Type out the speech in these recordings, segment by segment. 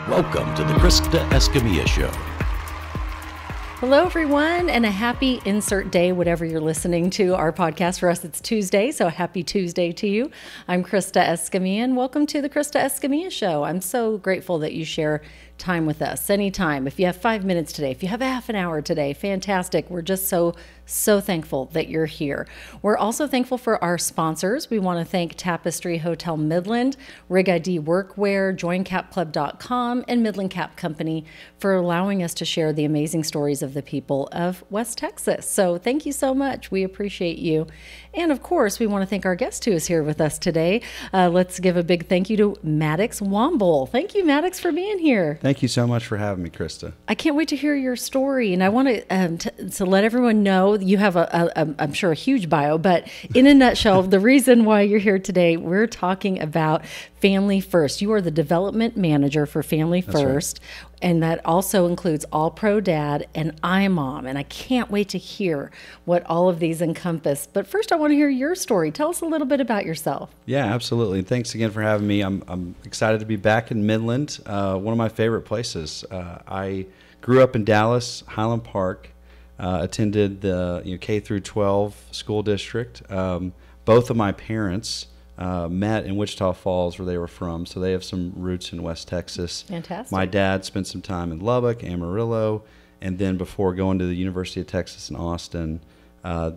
Welcome to the Krista Escamilla Show. Hello, everyone, and a happy insert day, whatever you're listening to our podcast. For us, it's Tuesday, so happy Tuesday to you. I'm Krista Escamilla, and welcome to the Krista Escamilla Show. I'm so grateful that you share time with us anytime. If you have 5 minutes today, if you have half an hour today, fantastic. We're just so thankful that you're here. We're also thankful for our sponsors. We want to thank Tapestry Hotel Midland, Rig ID Workwear, JoinCapClub.com, and Midland Cap Company for allowing us to share the amazing stories of the people of West Texas. So thank you so much. We appreciate you. And of course, we want to thank our guest who is here with us today. Let's give a big thank you to Maddox Womble. Thank you, Maddox, for being here. Thank you so much for having me, Krista. I can't wait to hear your story. And I want to let everyone know you have I'm sure, a huge bio, but in a nutshell, the reason why you're here today, we're talking about Family First. You are the development manager for Family First. Right. And that also includes All Pro Dad and iMom. And I can't wait to hear what all of these encompass. But first, I want to hear your story. Tell us a little bit about yourself. Yeah, absolutely. Thanks again for having me. I'm excited to be back in Midland, one of my favorite places. I grew up in Dallas, Highland Park, attended the K through 12 school district. Both of my parents met in Wichita Falls, where they were from, so they have some roots in West Texas. Fantastic. My dad spent some time in Lubbock, Amarillo, and then before going to the University of Texas in Austin,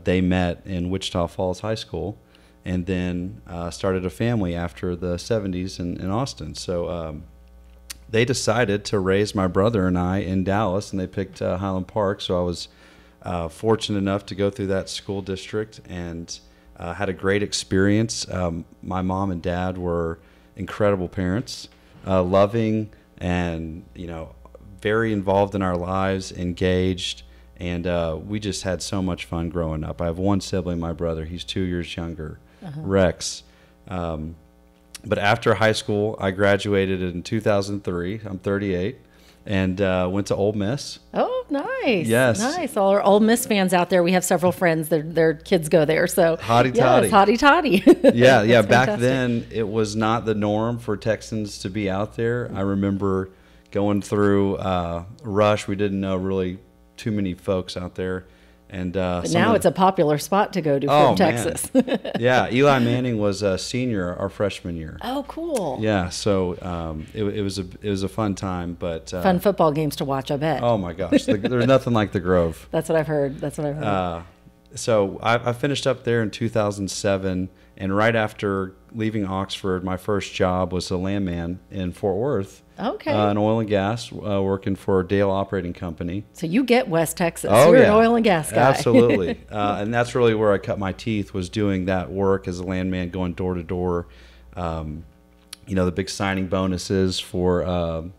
they met in Wichita Falls High School, and then started a family after the 70s in Austin. So they decided to raise my brother and I in Dallas, and they picked Highland Park, so I was fortunate enough to go through that school district and had a great experience. My mom and dad were incredible parents, loving and, very involved in our lives, engaged, and we just had so much fun growing up. I have one sibling, my brother. He's 2 years younger, Rex. But after high school, I graduated in 2003. I'm 38. And went to Ole Miss. Oh, nice. Yes. Nice. All our Ole Miss fans out there, we have several friends, their kids go there. So Hotty toddy. Yes, hotty toddy. Yeah. Back then, it was not the norm for Texans to be out there. I remember going through Rush. We didn't know really too many folks out there. And but now it's a popular spot to go to from Texas. Yeah, Eli Manning was a senior our freshman year. Oh, cool. Yeah, so it was a fun time, but fun football games to watch, I bet. Oh my gosh, there's nothing like the Grove. That's what I've heard. So I finished up there in 2007, and right after leaving Oxford, my first job was a landman in Fort Worth. Okay. In oil and gas, working for Dale Operating Company. So you get West Texas. Oh, You're yeah. an oil and gas guy. Absolutely. And that's really where I cut my teeth, was doing that work as a landman, going door to door. The big signing bonuses for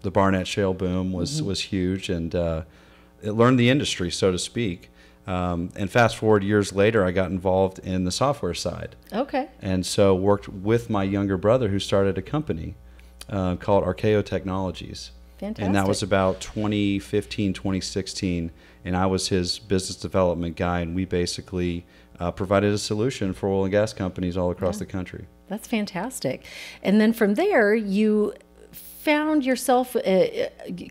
the Barnett Shale boom was huge, and it learned the industry, so to speak. And fast forward years later, I got involved in the software side. Okay. And so worked with my younger brother, who started a company called Archaeo Technologies. Fantastic. And that was about 2015, 2016. And I was his business development guy, and we basically provided a solution for oil and gas companies all across the country. That's fantastic. And then from there, you found yourself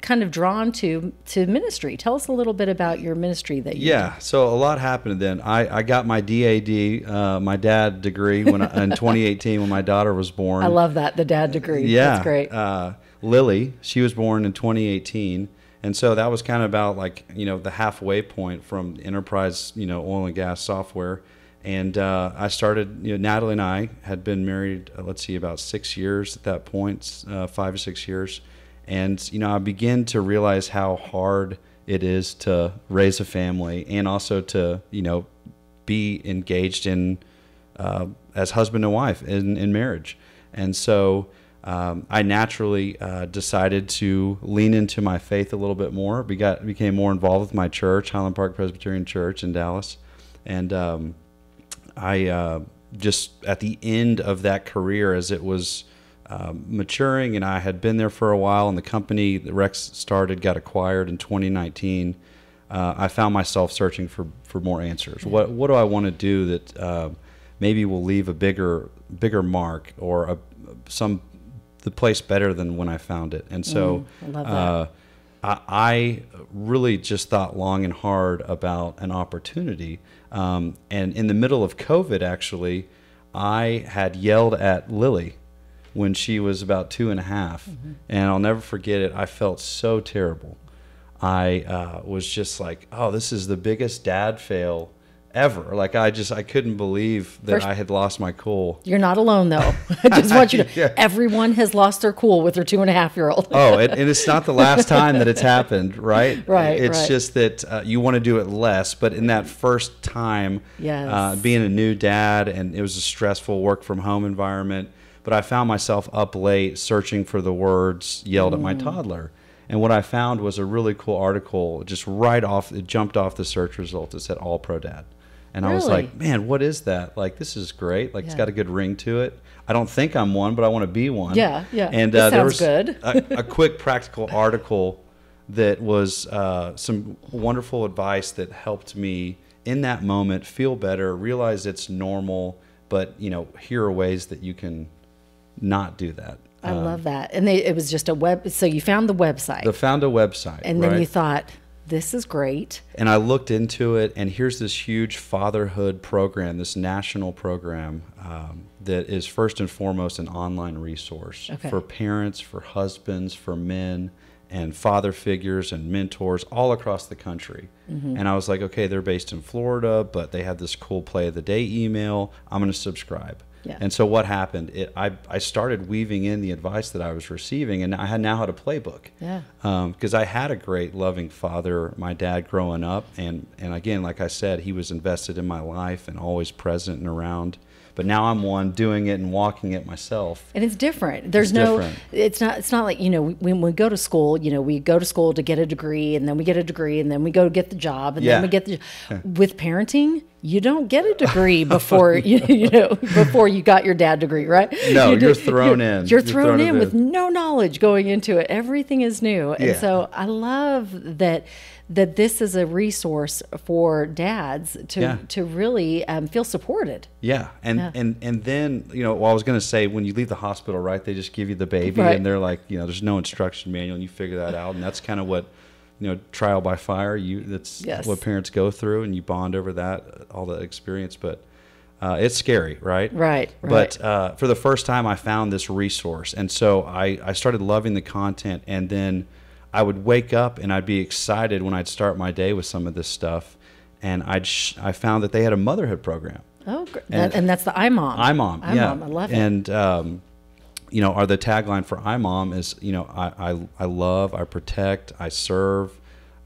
kind of drawn to ministry. Tell us a little bit about your ministry that you did. So a lot happened then. I got my DAD, my dad degree in 2018 when my daughter was born. I love that, the dad degree. Yeah. That's great. Lily, she was born in 2018. And so that was kind of about the halfway point from enterprise, oil and gas software. And I started, Natalie and I had been married, about 6 years at that point, 5 or 6 years. And, I began to realize how hard it is to raise a family, and also to, be engaged in, as husband and wife in marriage. And so I naturally decided to lean into my faith a little bit more, became more involved with my church, Highland Park Presbyterian Church in Dallas. And I just at the end of that career, as it was maturing, and I had been there for a while, and the company that Rex started got acquired in 2019, I found myself searching for more answers. What do I want to do that maybe will leave a bigger mark, or some the place better than when I found it. And so I love that. I really just thought long and hard about an opportunity. And in the middle of COVID, actually, I had yelled at Lily when she was about 2.5. And I'll never forget it. I felt so terrible. I was just like, oh, this is the biggest dad fail ever. Like, I couldn't believe that I had lost my cool. You're not alone, though. I just want you to, everyone has lost their cool with their 2.5-year-old. Oh, and it's not the last time that it's happened, right? Right. It's just that you want to do it less. But in that first time, being a new dad, and it was a stressful work from home environment, but I found myself up late searching for the words yelled at my toddler. And what I found was a really cool article, just right off, it jumped off the search result. It said All Pro Dad. And I was like, man, what is that? Like, this is great. Like, it's got a good ring to it. I don't think I'm one, but I want to be one. Yeah. And there was good. a quick practical article that was some wonderful advice that helped me in that moment feel better, realize it's normal, but, here are ways that you can not do that. I love that. And it was just a web. So you found the website. Found a website. And then you thought, this is great. And I looked into it, and here's this huge fatherhood program, this national program that is first and foremost an online resource for parents, for husbands, for men, and father figures and mentors all across the country. And I was like, okay, they're based in Florida, but they have this cool play of the day email. I'm going to subscribe. Yeah. And so what happened, I started weaving in the advice that I was receiving, and I now had a playbook. Yeah. Because I had a great, loving father, my dad, growing up. And again, like I said, he was invested in my life and always present and around. But now I'm one doing it and walking it myself. And it's different. It's not like, when we go to school, we go to school to get a degree, and then we get a degree, and then we go get the job, and then we get with parenting, you don't get a degree before before you got your dad degree, right? No, you're thrown in. You're thrown in with no knowledge going into it. Everything is new. And so I love that this is a resource for dads to really feel supported. Yeah. And then, I was going to say, when you leave the hospital, right, they just give you the baby, and they're like, there's no instruction manual, and you figure that out. And that's kind of what, trial by fire, that's what parents go through, and you bond over that, all that experience. But it's scary, right? Right. But for the first time, I found this resource. And so I started loving the content, and then I would wake up and I'd be excited when I'd start my day with some of this stuff. And I found that they had a motherhood program. Oh, and that's the iMom. iMom, yeah. I love it. And, the tagline for iMom is, I love, I protect, I serve,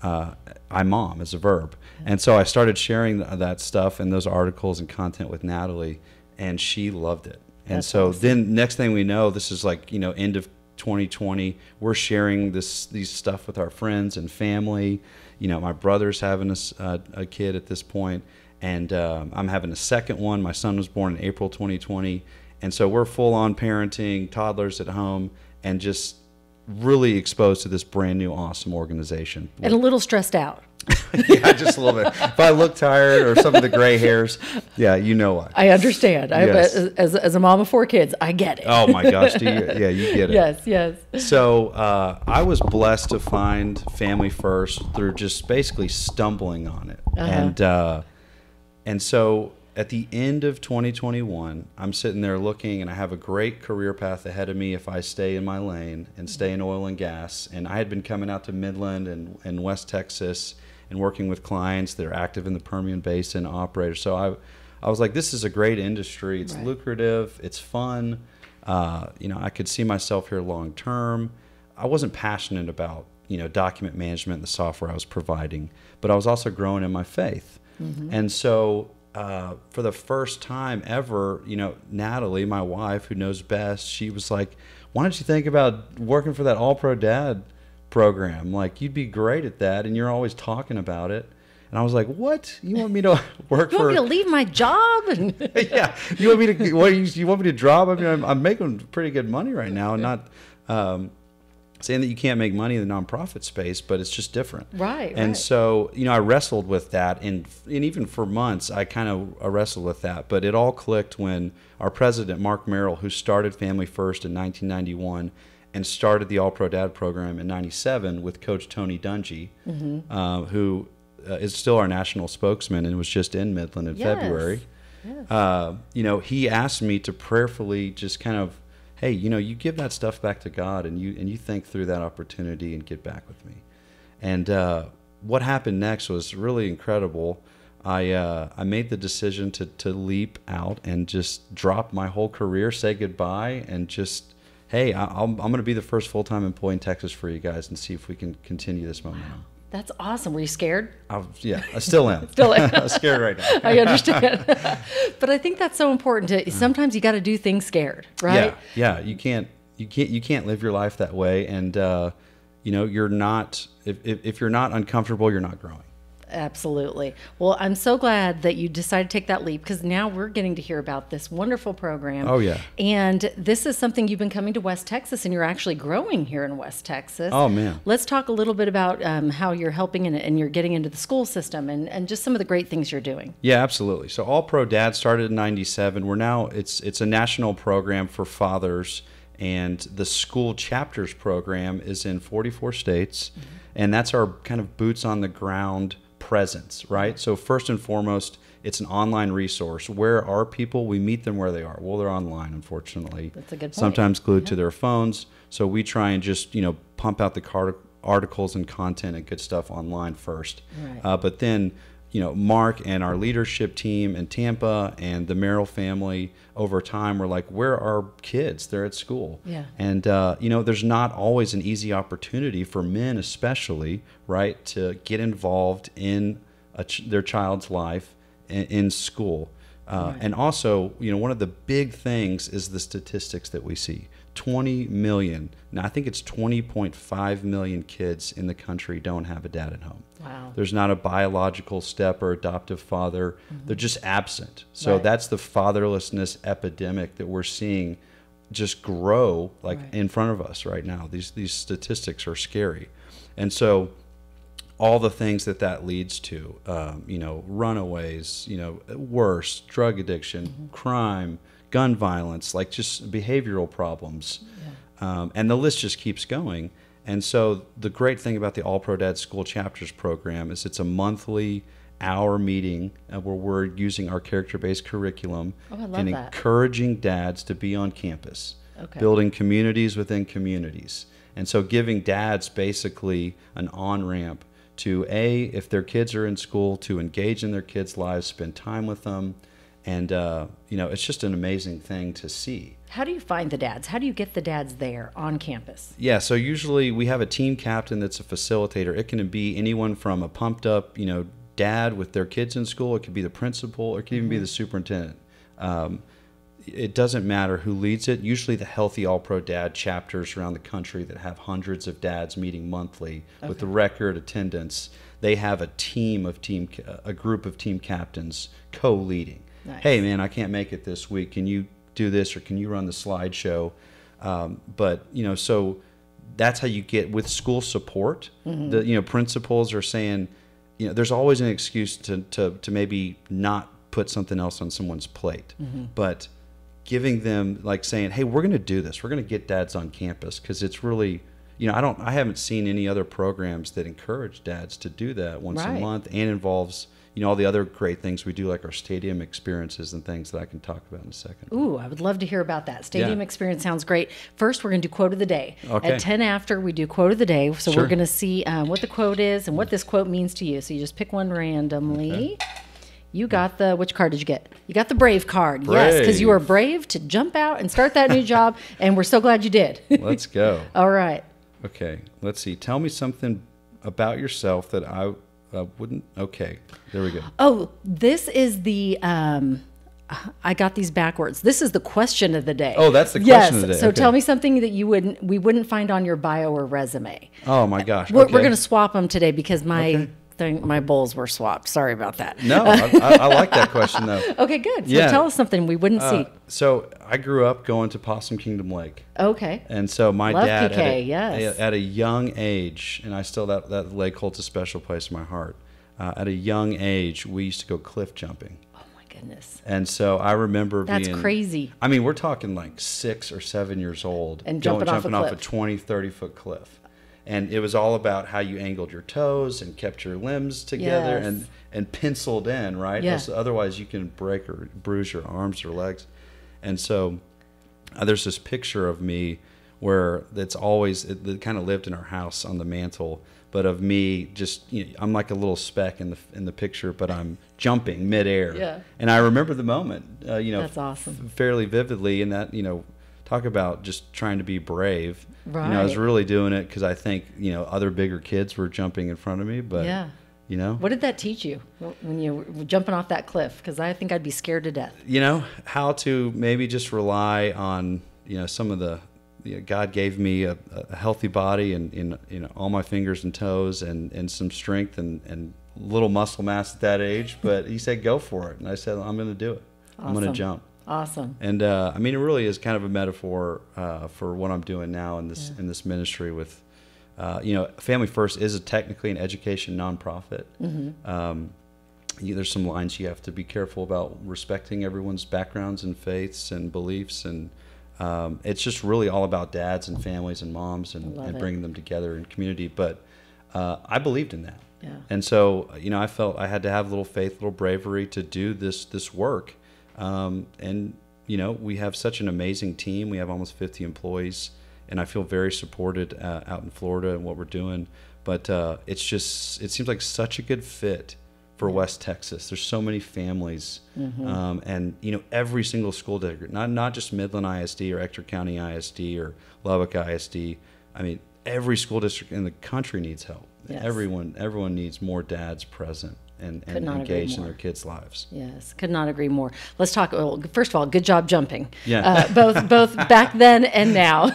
iMom is a verb. And so I started sharing that stuff and those articles and content with Natalie, and she loved it. And that's so awesome. Then next thing we know, this is like, end of 2020, we're sharing these stuff with our friends and family. My brother's having a kid at this point, and I'm having a second one. My son was born in April 2020, and so we're full on parenting, toddlers at home, and just really exposed to this brand new awesome organization. And a little stressed out. Yeah, just a little bit. If I look tired or some of the gray hairs, you know why. I understand. Yes. As a mom of 4 kids, I get it. Oh my gosh, you get it. Yes. So I was blessed to find Family First through just basically stumbling on it. And so at the end of 2021, I'm sitting there looking, and I have a great career path ahead of me if I stay in my lane and stay in oil and gas. And I had been coming out to Midland and West Texas and working with clients that are active in the Permian Basin, operators. So I was like, this is a great industry. It's lucrative. It's fun. I could see myself here long term. I wasn't passionate about, document management and the software I was providing, but I was also growing in my faith. And so for the first time ever, Natalie, my wife, who knows best, she was like, why don't you think about working for that All Pro Dad program? Like, you'd be great at that, and you're always talking about it. And I was like, what? You want me to work for... You want me to leave my job? Yeah. You want me to... you want me to drop? I mean, I'm making pretty good money right now, and not... saying that you can't make money in the nonprofit space, but it's just different. Right. And so, I wrestled with that, and even for months, I kind of wrestled with that. But it all clicked when our president, Mark Merrill, who started Family First in 1991 and started the All Pro Dad program in 97 with Coach Tony Dungy, who is still our national spokesman and was just in Midland in February. Yes. He asked me to prayerfully just kind of, hey, you give that stuff back to God, and you think through that opportunity and get back with me. And what happened next was really incredible. I made the decision to leap out and just drop my whole career, say goodbye, and just, hey, I'm going to be the first full-time employee in Texas for you guys and see if we can continue this momentum. Wow. That's awesome. Were you scared? Yeah, I still am. I'm scared right now. I understand. But I think that's so important. Sometimes you got to do things scared, right? Yeah. You can't live your life that way, and you're not. If you're not uncomfortable, you're not growing. Absolutely. Well, I'm so glad that you decided to take that leap, because now we're getting to hear about this wonderful program. Oh, yeah. And this is something you've been coming to West Texas, and you're actually growing here in West Texas. Oh, man. Let's talk a little bit about how you're helping and you're getting into the school system and just some of the great things you're doing. Yeah, absolutely. So All Pro Dad started in 97. We're now, it's a national program for fathers, and the school chapters program is in 44 states. And that's our kind of boots on the ground presence, right? So first and foremost, it's an online resource. Where are people? We meet them where they are. Well, they're online, unfortunately. That's a good point. Sometimes glued to their phones. So we try and just, pump out the articles and content and good stuff online first. Right. But then, Mark and our leadership team in Tampa and the Merrill family over time were like, where are kids? They're at school. Yeah. And, there's not always an easy opportunity for men especially, right, to get involved in their child's life in school. Right. And also, one of the big things is the statistics that we see. 20 million, now I think it's 20.5 million kids in the country don't have a dad at home. Wow. There's not a biological step or adoptive father. They're just absent. So that's the fatherlessness epidemic that we're seeing just grow in front of us right now. These statistics are scary. And so all the things that leads to, runaways, worse, drug addiction, crime, gun violence, like just behavioral problems. Yeah. And the list just keeps going. And so the great thing about the All Pro Dad School Chapters program is it's a monthly hour meeting where we're using our character-based curriculum and encouraging dads to be on campus, building communities within communities. And so giving dads basically an on-ramp to, if their kids are in school, to engage in their kids' lives, spend time with them. And, it's just an amazing thing to see. How do you find the dads? How do you get the dads there on campus? Yeah, so usually we have a team captain that's a facilitator. It can be anyone from a pumped up, dad with their kids in school. It could be the principal, or it could even be the superintendent. It doesn't matter who leads it. Usually the healthy All Pro Dad chapters around the country that have hundreds of dads meeting monthly with the record attendance, they have a group of team captains co-leading. Nice. Hey, man, I can't make it this week. Can you do this, or can you run the slideshow? So that's how you get with school support. The principals are saying, there's always an excuse to maybe not put something else on someone's plate, but giving them, like, saying, hey, we're going to do this. We're going to get dads on campus, because it's really, I haven't seen any other programs that encourage dads to do that once a month, and involves all the other great things we do, like our stadium experiences and things that I can talk about in a second. Ooh, I would love to hear about that. Stadium experience sounds great. First, we're going to do quote of the day. Okay. At 10 after, we do quote of the day. So we're going to see what the quote is and what this quote means to you. So you just pick one randomly. Okay. You got which card did you get? You got the brave card. Brave. Yes, because you are brave to jump out and start that new job, and we're so glad you did. Let's go. All right. Okay, let's see. Tell me something about yourself that I wouldn't. Okay, there we go. Oh, this is the. I got these backwards. This is the question of the day. Oh, that's the question of the day. So tell me something that we wouldn't find on your bio or resume. Oh my gosh. We're going to swap them today, because my think my bowls were swapped. Sorry about that. No, I like that question though. Okay, good. So Yeah. tell us something we wouldn't see. So I grew up going to Possum Kingdom Lake. Okay. And so my Love dad, PK, yes. at a young age, and I still, that lake holds a special place in my heart. At a young age, we used to go cliff jumping. Oh my goodness. And so I remember That's being crazy. I mean, we're talking like 6 or 7 years old. And jumping off a off a cliff. 20, 30-foot cliff. And it was all about how you angled your toes and kept your limbs together Yes. and penciled in, right? Yeah. Otherwise, you can break or bruise your arms or legs. And so there's this picture of me where it kind of lived in our house on the mantle, but of me just, I'm like a little speck in the picture, but I'm jumping midair. Yeah. And I remember the moment, That's awesome. fairly vividly, and that, talk about just trying to be brave. Right. I was really doing it because I think, other bigger kids were jumping in front of me, but, Yeah. What did that teach you when you were jumping off that cliff? Because I think I'd be scared to death. How to maybe just rely on, some of the, God gave me a healthy body and all my fingers and toes and some strength and little muscle mass at that age. But he said, go for it. And I said, I'm going to do it. Awesome. I'm going to jump. Awesome. And it really is kind of a metaphor for what I'm doing now in this ministry with, Family First is technically an education nonprofit. Mm-hmm. There's some lines you have to be careful about respecting everyone's backgrounds and faiths and beliefs, and it's just really all about dads and families and moms and bringing them together in community. But I believed in that, and so I felt I had to have a little faith, a little bravery to do this work. And we have such an amazing team. We have almost 50 employees, and I feel very supported out in Florida and what we're doing. But it seems like such a good fit for West Texas. There's so many families, and every single school district, not just Midland ISD or Ector County ISD or Lubbock ISD. I mean, every school district in the country needs help. Yes. Everyone needs more dads present and engaged in their kids' lives. Yes, could not agree more. Let's talk. Well, first of all, good job jumping. Yeah. Both back then and now.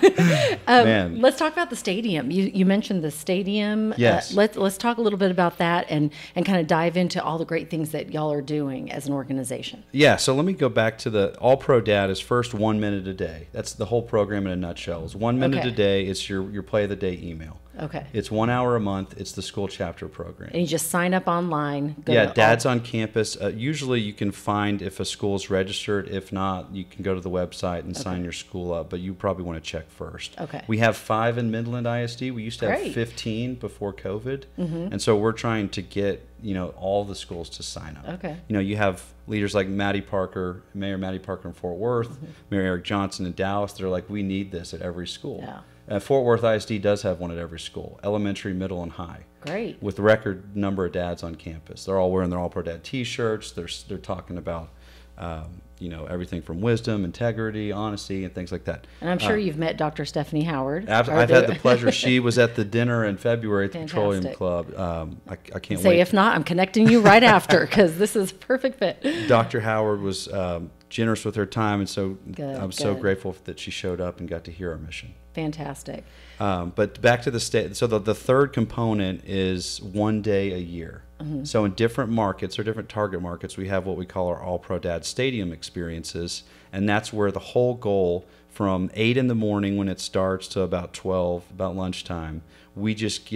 Man. Let's talk about the stadium. You mentioned the stadium. Yes. Let's talk a little bit about that and kind of dive into all the great things that y'all are doing as an organization. Yeah. So let me go back to the All Pro Dad is first 1 minute a day. That's the whole program in a nutshell. It's 1 minute a day. It's your play of the day email. Okay. It's 1 hour a month. It's the school chapter program. And you just sign up online. Dads on campus. Usually you can find if a school is registered. If not, you can go to the website and sign your school up. But you probably want to check first. Okay. We have 5 in Midland ISD. We used to have 15 before COVID. Mm-hmm. And so we're trying to get all the schools to sign up. Okay. You have leaders like Mayor Maddie Parker in Fort Worth, Mayor Eric Johnson in Dallas. They're like, we need this at every school. Yeah. Fort Worth ISD does have one at every school, elementary, middle, and high. Great. With record number of dads on campus. They're all wearing their All Pro Dad T-shirts. They're talking about, everything from wisdom, integrity, honesty, and things like that. And I'm sure you've met Dr. Stephanie Howard. I've had the pleasure. She was at the dinner in February at the Petroleum Club. I can't wait. If not, I'm connecting you right after because this is a perfect fit. Dr. Howard was generous with her time, and so I'm so grateful that she showed up and got to hear our mission. Fantastic. But back to the state. So the third component is 1 day a year. Mm-hmm. So in different markets or different target markets, we have what we call our All Pro Dad Stadium experiences. And that's where the whole goal from 8 in the morning when it starts to about 12, about lunchtime, we just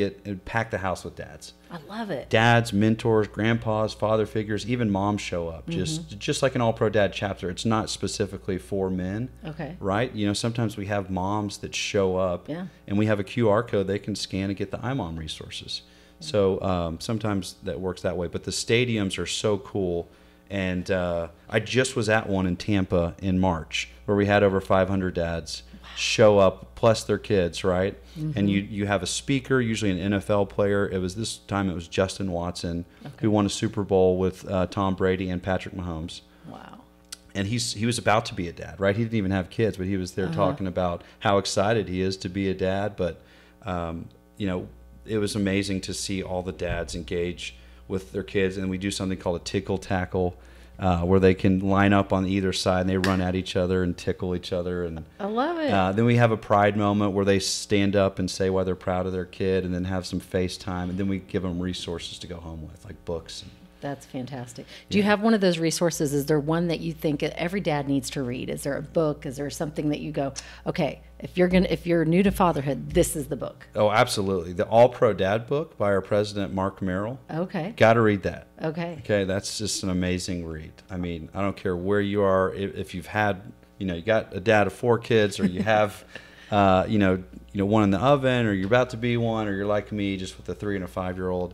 pack the house with dads. I love it. Dads, mentors, grandpas, father figures, even moms show up. Just like an All Pro Dad chapter. It's not specifically for men. Okay. Right? Sometimes we have moms that show up, and we have a QR code they can scan and get the iMom resources. Yeah. So sometimes that works that way. But the stadiums are so cool. And I just was at one in Tampa in March where we had over 500 dads show up, plus their kids, right? Mm-hmm. And you have a speaker, usually an NFL player. This time it was Justin Watson, who won a Super Bowl with Tom Brady and Patrick Mahomes. Wow. And he was about to be a dad, right? He didn't even have kids, but he was there talking about how excited he is to be a dad. But, it was amazing to see all the dads engage with their kids. And we do something called a tickle tackle. where they can line up on either side and they run at each other and tickle each other. And I love it. Then we have a pride moment where they stand up and say why they're proud of their kid, and then have some FaceTime, and then we give them resources to go home with, like books. That's fantastic. Do you have one of those resources? Is there one that you think every dad needs to read? Is there a book? Is there something that you go, okay, if you're new to fatherhood, this is the book? Oh, absolutely. The All Pro Dad book by our president, Mark Merrill. Okay. Got to read that. Okay. Okay, that's just an amazing read. I mean, I don't care where you are, if you've had, you got a dad of 4 kids, or you have, one in the oven, or you're about to be one, or you're like me, just with a 3 and a 5-year-old.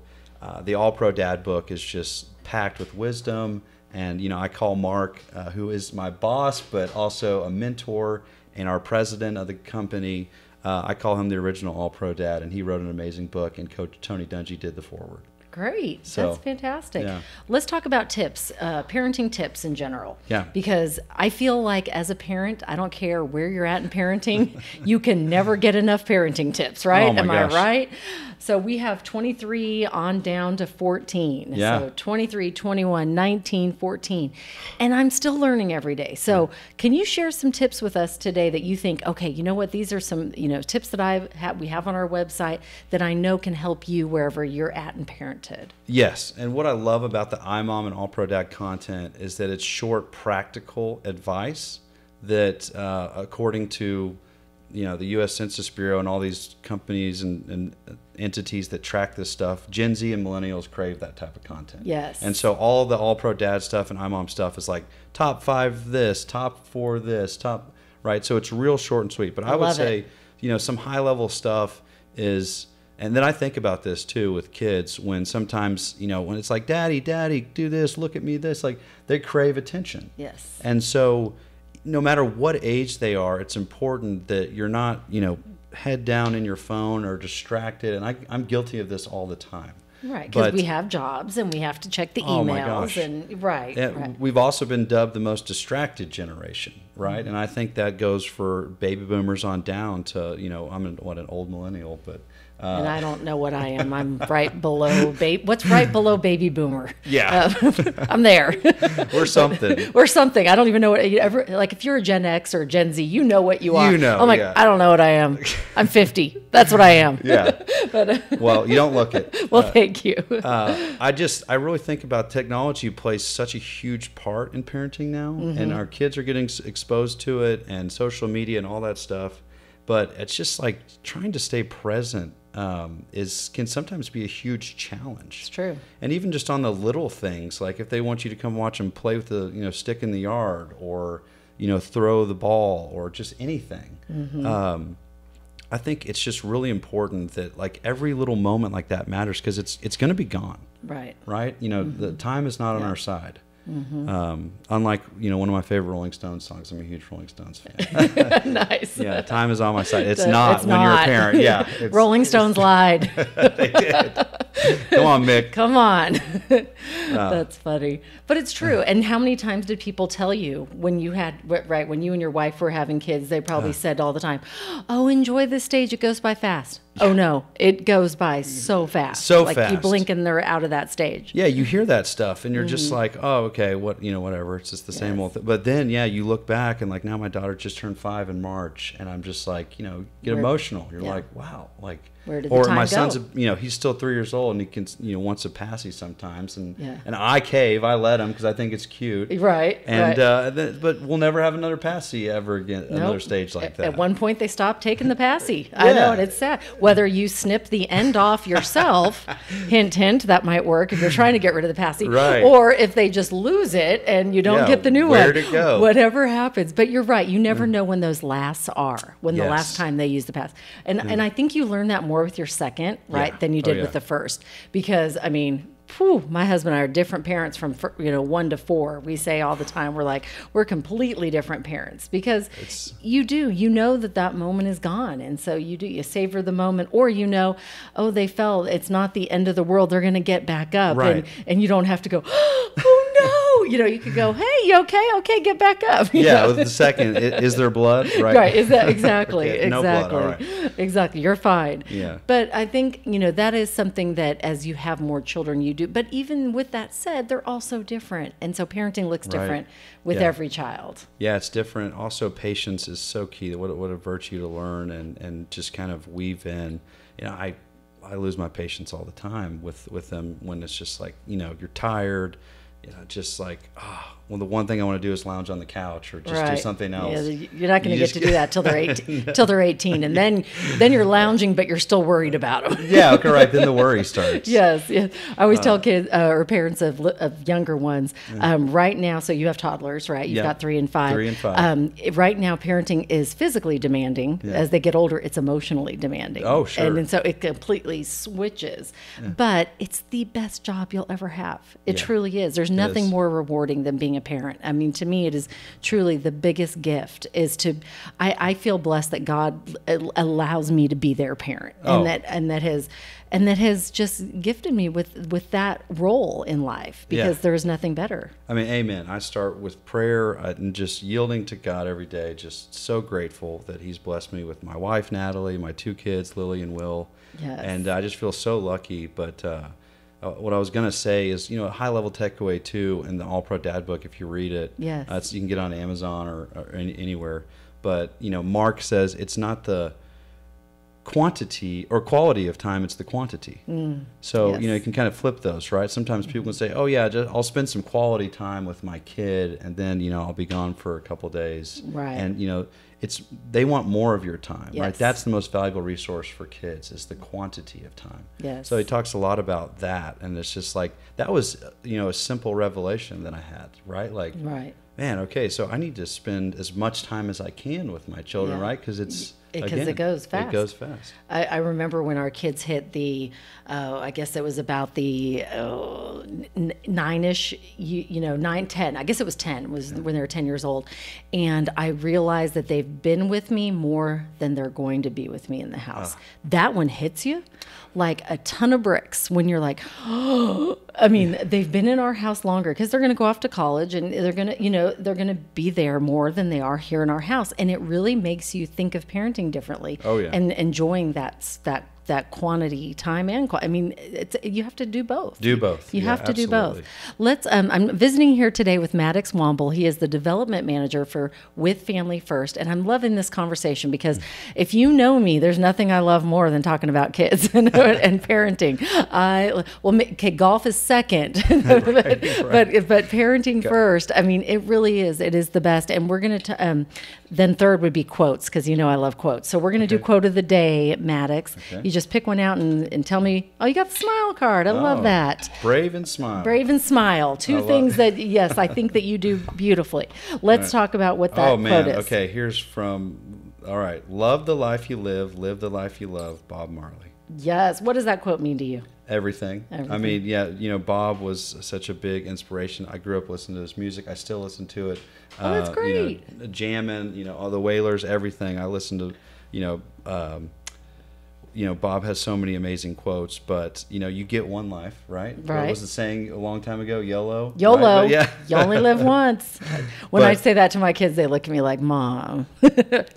The All Pro Dad book is just packed with wisdom. And, I call Mark, who is my boss, but also a mentor and our president of the company. I call him the original All Pro Dad, and he wrote an amazing book, and Coach Tony Dungy did the foreword. Great. So, that's fantastic. Yeah. Let's talk about tips, parenting tips in general. Yeah. Because I feel like as a parent, I don't care where you're at in parenting, you can never get enough parenting tips, right? Oh my gosh. I right? So we have 23 on down to 14. Yeah. So 23, 21, 19, 14. And I'm still learning every day. So can you share some tips with us today that you think, okay, you know what, these are some, tips that we have on our website that I know can help you wherever you're at in parenthood? Yes, and what I love about the iMom and All Pro Dad content is that it's short, practical advice that, according to, the U.S. Census Bureau and all these companies and entities that track this stuff, Gen Z and millennials crave that type of content. Yes. And so all the All Pro Dad stuff and iMom stuff is like top 5 this, top 4 this, right? So it's real short and sweet. But I would say, some high level stuff is. And then I think about this too with kids when sometimes, when it's like, daddy, do this, look at me, this, like they crave attention. Yes. And so no matter what age they are, it's important that you're not, head down in your phone or distracted. And I'm guilty of this all the time. Right, because we have jobs and we have to check the emails. Oh my gosh. And right. We've also been dubbed the most distracted generation, right? Mm-hmm. And I think that goes for baby boomers on down to, I'm an old millennial, but... and I don't know what I am. I'm right below what's right below baby boomer? Yeah. I'm there. We're something. We're something. I don't even know what like if you're a Gen X or a Gen Z, you know what you are. I'm like, yeah. I don't know what I am. I'm 50. That's what I am. Yeah. But well, you don't look it. Well, thank you. I really think about technology plays such a huge part in parenting now, mm-hmm. and our kids are getting exposed to it and social media and all that stuff. But it's just like trying to stay present can sometimes be a huge challenge. It's true. And even just on the little things, like if they want you to come watch them play with the stick in the yard, or throw the ball, or just anything. Mm-hmm. I think it's just really important that like every little moment like that matters, because it's going to be gone. Right. Right. Mm-hmm. The time is not on our side. Mm-hmm. Unlike one of my favorite Rolling Stones songs. I'm a huge Rolling Stones fan. Nice. Yeah, time is on my side. It's not when you're a parent. Yeah, Rolling Stones lied. They did. Come on, Mick. Come on. That's funny, but it's true. And how many times did people tell you when you and your wife were having kids? They probably said all the time, "Oh, enjoy this stage. It goes by fast." Yeah. Oh no, it goes by so fast. So like fast. You blink and they're out of that stage. Yeah, you hear that stuff and you're just like, oh, okay, whatever. It's just the same old thing. But then, you look back and like now my daughter just turned 5 in March, and I'm just like, get emotional. You're like, wow, like. Where did the time my go? son's, he's still 3 years old, and he can, wants a passy sometimes, and I cave, I let him because I think it's cute, right? And but we'll never have another passy ever again, another stage like that. At one point, they stopped taking the passy. I know, and it's sad. Whether you snip the end off yourself, hint, hint, that might work if you're trying to get rid of the passy, right? Or if they just lose it and you don't get the new one. Where'd it go? Whatever happens, but you're right. You never know when those lasts are, when the last time they use the pass, and I think you learn that more with your second, right, than you did with the first, because I mean, my husband and I are different parents from 1 to 4. We say all the time, we're completely different parents, because you know that moment is gone, and so you savor the moment, or oh, they fell, it's not the end of the world, they're going to get back up, right. and you don't have to go, oh no, woo, you could go, hey, you okay? Okay, get back up. Yeah, with the second, is there blood? Right. Right. Is that exactly? Okay, no exactly. blood. All right. Exactly. You're fine. Yeah. But I think, that is something that as you have more children, you do. But even with that said, they're also different. And so parenting looks different with every child. Yeah, it's different. Also, patience is so key. What a virtue to learn and just kind of weave in. I lose my patience all the time with them when it's just like, you're tired, just like, well, the one thing I want to do is lounge on the couch or just do something else. Yeah, you're not going to get to do that till they're 18, till they're 18, and then you're lounging, but you're still worried about them. Yeah, correct. Then the worry starts. Yes. I always tell kids or parents of younger ones, right now. So you have toddlers, right? You've got 3 and 5. 3 and 5. Right now, parenting is physically demanding. Yeah. As they get older, it's emotionally demanding. Oh, sure. And so it completely switches. Yeah. But it's the best job you'll ever have. It truly is. There's nothing more rewarding than being a parent. I mean, to me, it is truly the biggest gift is I feel blessed that God allows me to be their parent and that has just gifted me with that role in life because there is nothing better. I mean, amen. I start with prayer and just yielding to God every day. Just so grateful that He's blessed me with my wife, Natalie, my 2 kids, Lily and Will. Yes. And I just feel so lucky. But what I was going to say is, a high-level takeaway, too, in the All-Pro Dad book, if you read it, you can get on Amazon or anywhere. But, Mark says it's not the quantity or quality of time, it's the quantity. So, you can kind of flip those, right? Sometimes people can say, oh, yeah, I'll spend some quality time with my kid, and then, I'll be gone for a couple of days. Right. And, they want more of your time, right? That's the most valuable resource for kids is the quantity of time. Yes. So he talks a lot about that, and it's just like that was a simple revelation that I had, right? Like, man, okay, so I need to spend as much time as I can with my children, right? Because it goes fast. It goes fast. I remember when our kids hit the, I guess it was about the 9-ish, 9, 10. I guess it was 10 was when they were 10 years old. And I realized that they've been with me more than they're going to be with me in the house. That one hits you like a ton of bricks when you're like, oh, I mean, they've been in our house longer because they're going to go off to college and they're going to be there more than they are here in our house. And it really makes you think of parenting differently. Oh, yeah. And enjoying that quantity time and I mean, you have to do both. You have to do both. Let's. I'm visiting here today with Maddox Womble. He is the development manager for With Family First, and I'm loving this conversation because if you know me, there's nothing I love more than talking about kids and parenting. Golf is second, but parenting first. I mean, it really is. It is the best, and we're gonna. Then third would be quotes because I love quotes. So we're gonna do quote of the day, Maddox. You just pick one out and tell me, oh, you got the smile card. I love that. Brave and smile. Brave and smile. Two things that, yes, I think that you do beautifully. Let's talk about what that quote is. Okay, here's from, all right. Love the life you live the life you love, Bob Marley. Yes. What does that quote mean to you? Everything. I mean, Bob was such a big inspiration. I grew up listening to his music. I still listen to it. Oh, that's great. Jamming, all the Wailers, everything. I listen to, Bob has so many amazing quotes, but you get one life, right? Right. What was the saying a long time ago? YOLO. YOLO. Right? Yeah. You only live once. When I say that to my kids, they look at me like, Mom.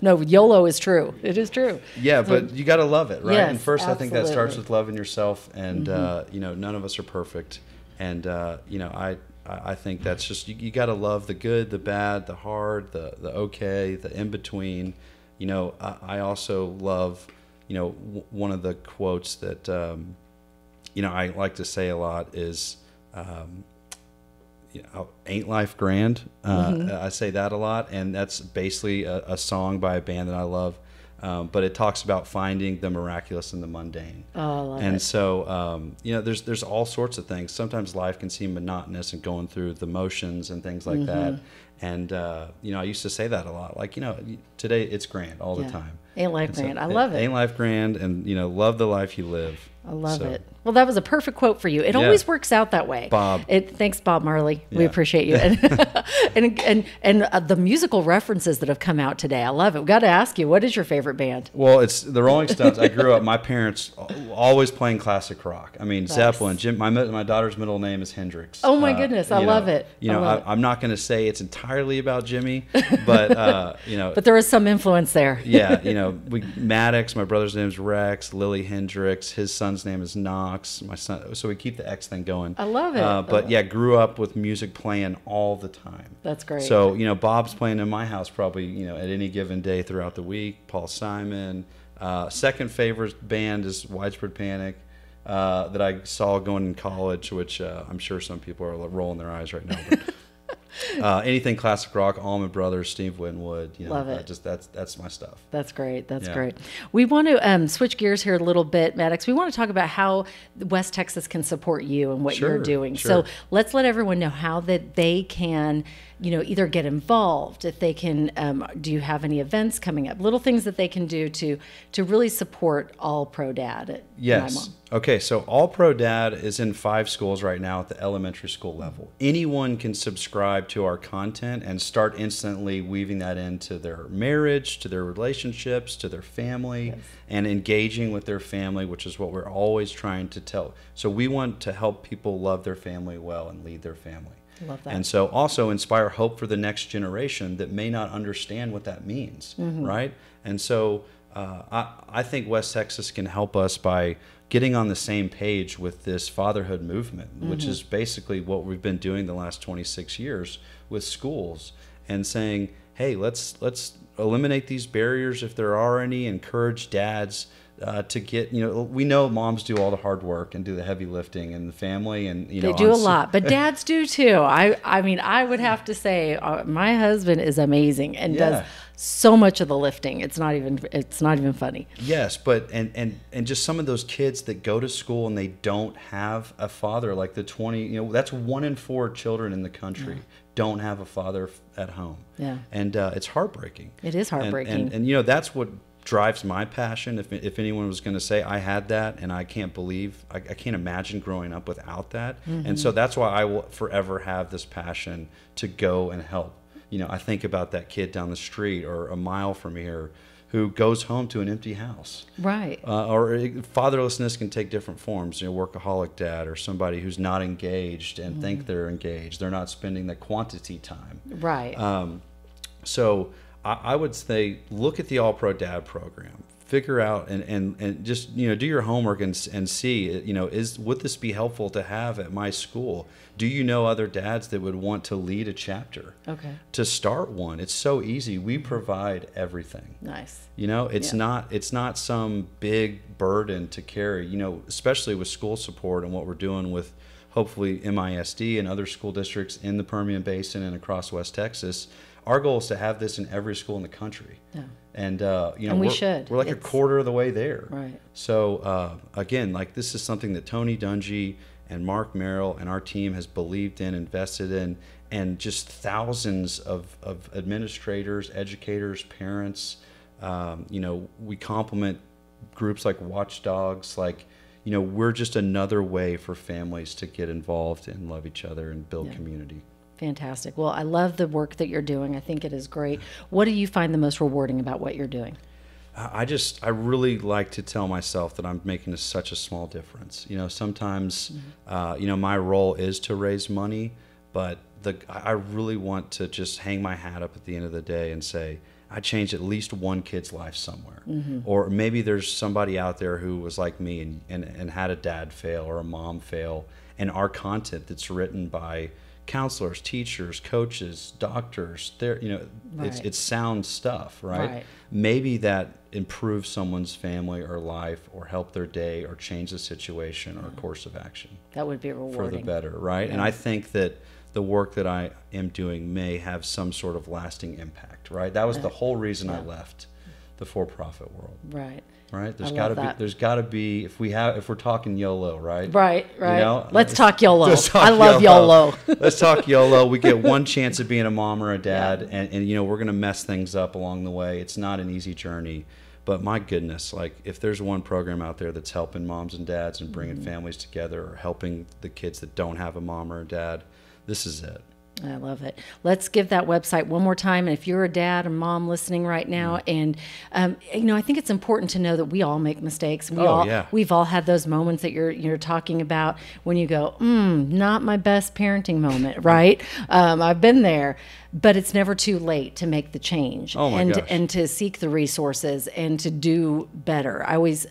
No, YOLO is true. It is true. Yeah, but you got to love it, right? Yes, and first, absolutely. I think that starts with loving yourself, and none of us are perfect, and I think that's just you got to love the good, the bad, the hard, the okay, the in between. I also love. One of the quotes that, I like to say a lot is, ain't life grand? I say that a lot, and that's basically a song by a band that I love. But it talks about finding the miraculous in the mundane. Oh, I love and it. So, there's all sorts of things. Sometimes life can seem monotonous and going through the motions and things like that. And, I used to say that a lot. Like, today it's grand all the time. Ain't life grand. I love it. Ain't life grand, and, love the life you live. I love it. Well, that was a perfect quote for you. It always works out that way. Bob. Thanks, Bob Marley. We Yeah. appreciate you. And the musical references that have come out today, I love it. We've got to ask you, what is your favorite band? Well, it's the Rolling Stones. I grew up, my parents always playing classic rock. I mean, Zeppelin. My daughter's middle name is Hendrix. Oh my goodness, I love it. I'm not going to say it's entirely about Jimmy, but But there is some influence there. Yeah, Maddox, my brother's name is Rex, Lily Hendrix, his son's name is Knox, my son, so we keep the X thing going. I love it. But yeah, grew up with music playing all the time. That's great. So, Bob's playing in my house probably, at any given day throughout the week. Paul Simon. Second favorite band is Widespread Panic, that I saw going in college, which I'm sure some people are rolling their eyes right now. But anything classic rock, Allman Brothers, Steve Winwood, love it. That's my stuff. That's great. That's great. We want to switch gears here a little bit, Maddox. We want to talk about how West Texas can support you and what you're doing. Sure. So let's let everyone know how that they can, either get involved. If they can, do you have any events coming up? Little things that they can do to really support All Pro Dad at Yes. iMom. Okay, so All Pro Dad is in 5 schools right now at the elementary school level. Anyone can subscribe to our content and start instantly weaving that into their marriage, to their relationships, to their family, and engaging with their family, which is what we're always trying to tell. So we want to help people love their family well and lead their family. Love that. And so also inspire hope for the next generation that may not understand what that means, right? And so I think West Texas can help us by getting on the same page with this fatherhood movement, which is basically what we've been doing the last 26 years with schools, and saying, hey, let's eliminate these barriers if there are any, encourage dads to get, we know moms do all the hard work and do the heavy lifting in the family, and they do a lot, but dads do too. I mean, I would have to say my husband is amazing and does so much of the lifting. It's not even funny. Yes, but and just some of those kids that go to school and they don't have a father, like the 20, that's 1 in 4 children in the country don't have a father at home. Yeah, and it's heartbreaking. It is heartbreaking, and that's what drives my passion. If anyone was going to say I had that, and I can't believe, I can't imagine growing up without that. And so that's why I will forever have this passion to go and help. I think about that kid down the street or a mile from here who goes home to an empty house. Right. Or fatherlessness can take different forms. Workaholic dad, or somebody who's not engaged and think they're engaged. They're not spending the quantity time. Right. So I would say look at the All Pro Dad program. Figure out and just do your homework and see would this be helpful to have at my school? Do you know other dads that would want to lead a chapter? Okay. To start one, it's so easy. We provide everything. Nice. It's not some big burden to carry. Especially with school support and what we're doing with hopefully MISD and other school districts in the Permian Basin and across West Texas. Our goal is to have this in every school in the country. Yeah. And we're like a quarter of the way there. Right. So again, this is something that Tony Dungy and Mark Merrill and our team has believed in, invested in, and just thousands of administrators, educators, parents. We complement groups like Watchdogs. We're just another way for families to get involved and love each other and build community. Fantastic. Well, I love the work that you're doing. I think it is great. What do you find the most rewarding about what you're doing? I really like to tell myself that I'm making such a small difference. Sometimes, my role is to raise money, but I really want to just hang my hat up at the end of the day and say, I changed at least one kid's life somewhere. Or maybe there's somebody out there who was like me and had a dad fail or a mom fail, and our content that's written by counselors, teachers, coaches, doctors, it's sound stuff, right? Maybe that improves someone's family or life or help their day or change the situation or course of action. That would be rewarding. For the better, right? Yeah. And I think that the work that I am doing may have some sort of lasting impact, right? That was the whole reason I left the for-profit world. Right. Right. There's got to be if we're talking YOLO, right? Right. Let's talk YOLO. I love YOLO. Let's talk YOLO. We get one chance of being a mom or a dad, and we're going to mess things up along the way. It's not an easy journey, But my goodness, like if there's one program out there that's helping moms and dads and bringing families together, or helping the kids that don't have a mom or a dad, this is it. I love it. Let's give that website one more time. And if you're a dad or mom listening right now, and I think it's important to know that we all make mistakes. We've all had those moments that you're talking about when you go, not my best parenting moment, right? I've been there. But it's never too late to make the change and to seek the resources and to do better. I always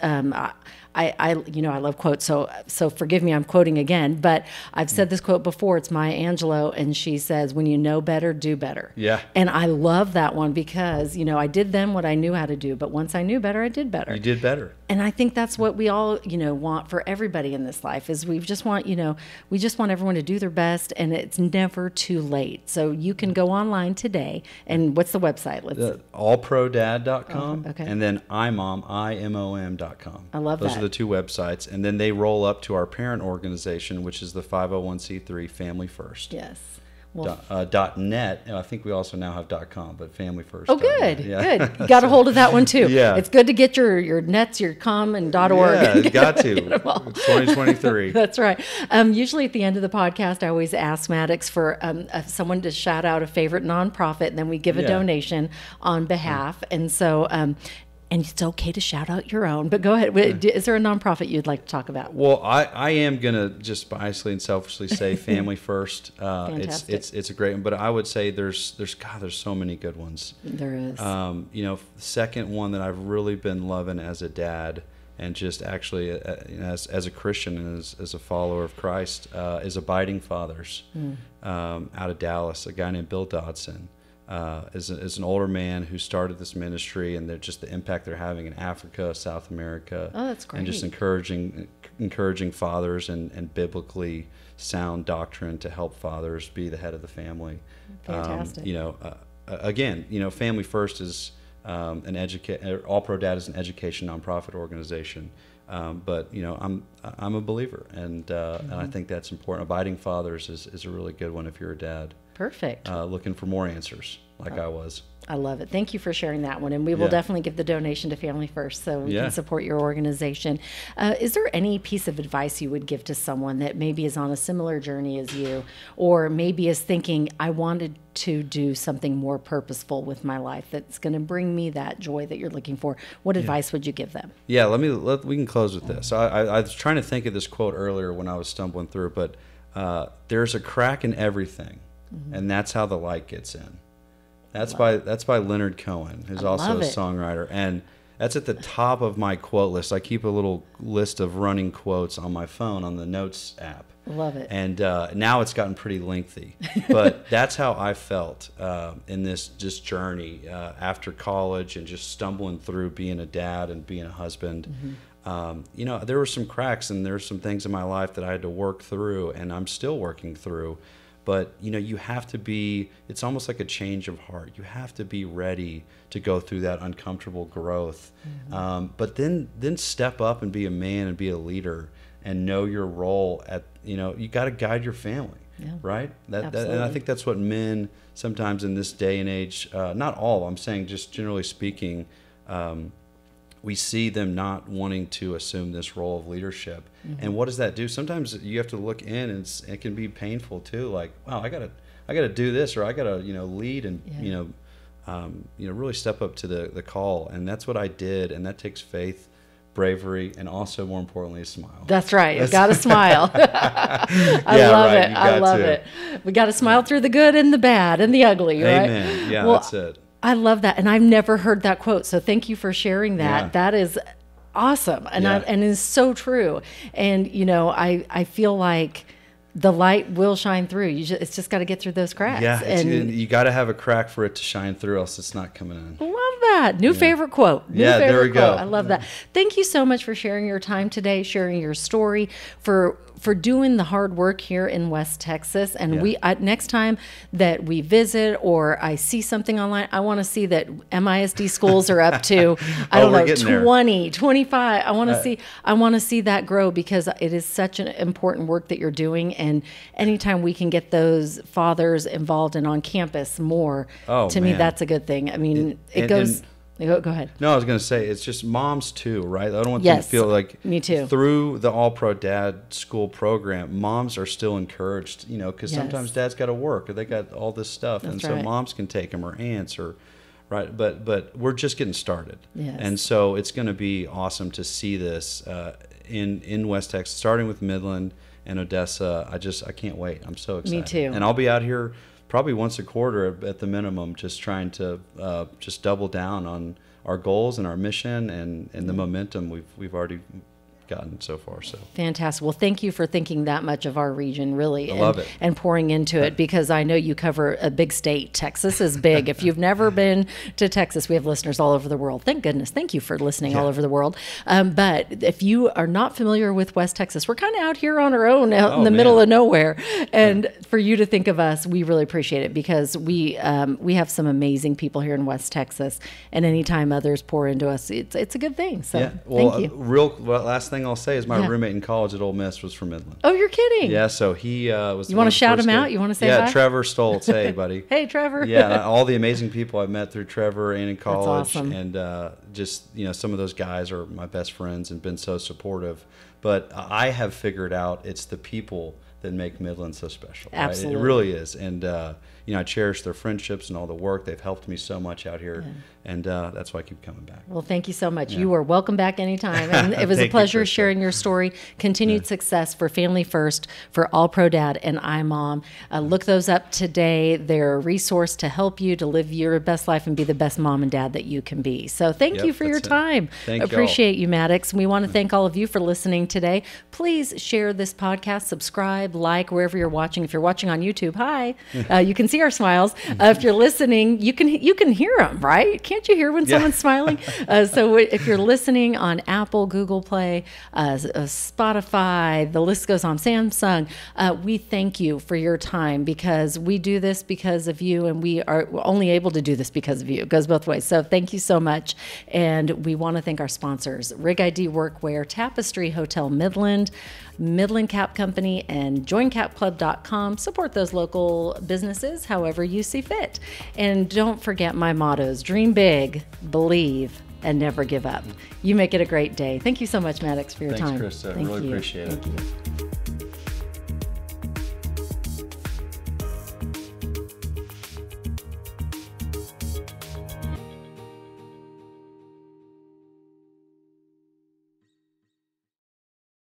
I love quotes, so forgive me, I'm quoting again, but I've said this quote before. It's Maya Angelou, and she says, "When you know better, do better." Yeah. And I love that one because I did then what I knew how to do, but once I knew better, I did better. You did better. And I think that's what we all want for everybody in this life is we just want everyone to do their best, and it's never too late. So you can go online today, and what's the website? allprodad.com okay. and then imom.com. I love Those that. are the two websites, and then they roll up to our parent organization, which is the 501c3 Family First. Yes. .net, and I think we also now have .com, but Family First. Oh, good, good. You got a hold of that one too. Yeah. It's good to get your nets, your com, and .org. Yeah, you got to. It's 2023. That's right. Usually at the end of the podcast, I always ask Maddox for someone to shout out a favorite nonprofit, and then we give a donation on behalf. And so, and it's okay to shout out your own, but go ahead. Is there a nonprofit you'd like to talk about? Well, I am going to just biasly and selfishly say Family First. It's a great one, but I would say there's so many good ones. There is. The second one that I've really been loving as a dad, and just actually as a Christian and as a follower of Christ, is Abiding Fathers out of Dallas, a guy named Bill Dodson. Is an older man who started this ministry, and just the impact they're having in Africa, South America. Oh, that's great. And just encouraging fathers and biblically sound doctrine to help fathers be the head of the family. Fantastic. Family First is All Pro Dad is an education nonprofit organization. But I'm a believer, and I think that's important. Abiding Fathers is a really good one if you're a dad. Perfect. Looking for more answers, I was. I love it. Thank you for sharing that one. And we will definitely give the donation to Family First so we can support your organization. Is there any piece of advice you would give to someone that maybe is on a similar journey as you, or maybe is thinking, I wanted to do something more purposeful with my life that's going to bring me that joy that you're looking for? What advice would you give them? Yeah, we can close with this. I was trying to think of this quote earlier when I was stumbling through, but there's a crack in everything, and that's how the light gets in. That's by Leonard Cohen, who's also a songwriter, and that's at the top of my quote list. I keep a little list of running quotes on my phone on the Notes app. Love it. And now it's gotten pretty lengthy, but that's how I felt in this just journey after college and just stumbling through being a dad and being a husband. There were some cracks, and there were some things in my life that I had to work through, and I'm still working through. But, you have to be, it's almost like a change of heart. You have to be ready to go through that uncomfortable growth. But then step up and be a man and be a leader and know your role you got to guide your family, right? And I think that's what men sometimes in this day and age, not all, I'm saying just generally speaking, we see them not wanting to assume this role of leadership. And what does that do? Sometimes you have to look in, and it can be painful too. Like, wow, I gotta do this, or I gotta lead and really step up to the call. And that's what I did. And that takes faith, bravery, and also more importantly, a smile. That's right. You've got to smile. I love it. We got to smile through the good and the bad and the ugly, right? Amen. Yeah, that's it. I love that, and I've never heard that quote, so thank you for sharing that. Yeah. That is awesome, and is so true. And I feel like the light will shine through. It's just got to get through those cracks. Yeah, and you got to have a crack for it to shine through, else it's not coming in. Love that. New favorite quote. There we go. I love that. Thank you so much for sharing your time today, sharing your story, for doing the hard work here in West Texas. And next time that we visit or I see something online, I want to see that MISD schools are up to, 20, 25. I want to see that grow, because it is such an important work that you're doing. And anytime we can get those fathers involved and on campus more, me, that's a good thing. I mean, it goes. Go ahead. No, I was going to say, it's just moms too, right? I don't want them to Yes, feel like me too. Through the All Pro Dad School program, moms are still encouraged, because Yes. sometimes dad's got to work or they got all this stuff. That's and so right. moms can take them, or aunts, or right. But we're just getting started. Yes. And so it's going to be awesome to see this in West Texas, starting with Midland and Odessa. I can't wait. I'm so excited. Me too. And I'll be out here probably once a quarter at the minimum, just trying to just double down on our goals and our mission and the momentum we've already gotten so far. So fantastic. Well, thank you for thinking that much of our region, really. I love it. And pouring into it, because I know you cover a big state. Texas is big. If you've never been to Texas, we have listeners all over the world. Thank goodness. Thank you for listening all over the world. But if you are not familiar with West Texas, we're kind of out here on our own, out in the middle of nowhere. And for you to think of us, we really appreciate it, because we have some amazing people here in West Texas. And anytime others pour into us, it's a good thing. So thank you. Last thing I'll say is my roommate in college at Ole Miss was from Midland. Oh, you're kidding? Yeah, so he was. You want to shout him out? You want to say hi? Yeah, Trevor Stoltz. Hey, buddy. Hey, Trevor. Yeah, all the amazing people I've met through Trevor and in college. That's awesome. And just, some of those guys are my best friends and been so supportive. But I have figured out it's the people that make Midland so special. Absolutely. Right? It really is. And, I cherish their friendships and all the work. They've helped me so much out here. Yeah. And that's why I keep coming back. Well, thank you so much. Yeah. You are welcome back anytime. And it was a pleasure sharing your story. Continued success for Family First, for All Pro Dad and iMom. Look those up today. They're a resource to help you to live your best life and be the best mom and dad that you can be. So thank you for your time. Appreciate you, Maddox. We want to thank all of you for listening today. Please share this podcast, subscribe, like, wherever you're watching. If you're watching on YouTube, hi. You can see our smiles. If you're listening, you can hear them, right? Can't you hear when someone's smiling? So if you're listening on Apple, Google Play, Spotify, the list goes on, Samsung, we thank you for your time, because we do this because of you, and we are only able to do this because of you. It goes both ways. So thank you so much. And we want to thank our sponsors, Rig ID Workwear, Tapestry Hotel Midland, Midland Cap Company, and joincapclub.com. Support those local businesses however you see fit. And don't forget my mottos: dream big, believe, and never give up. You make it a great day. Thank you so much, Maddox, for your time. Thanks, Krista. Really appreciate it. Thank you.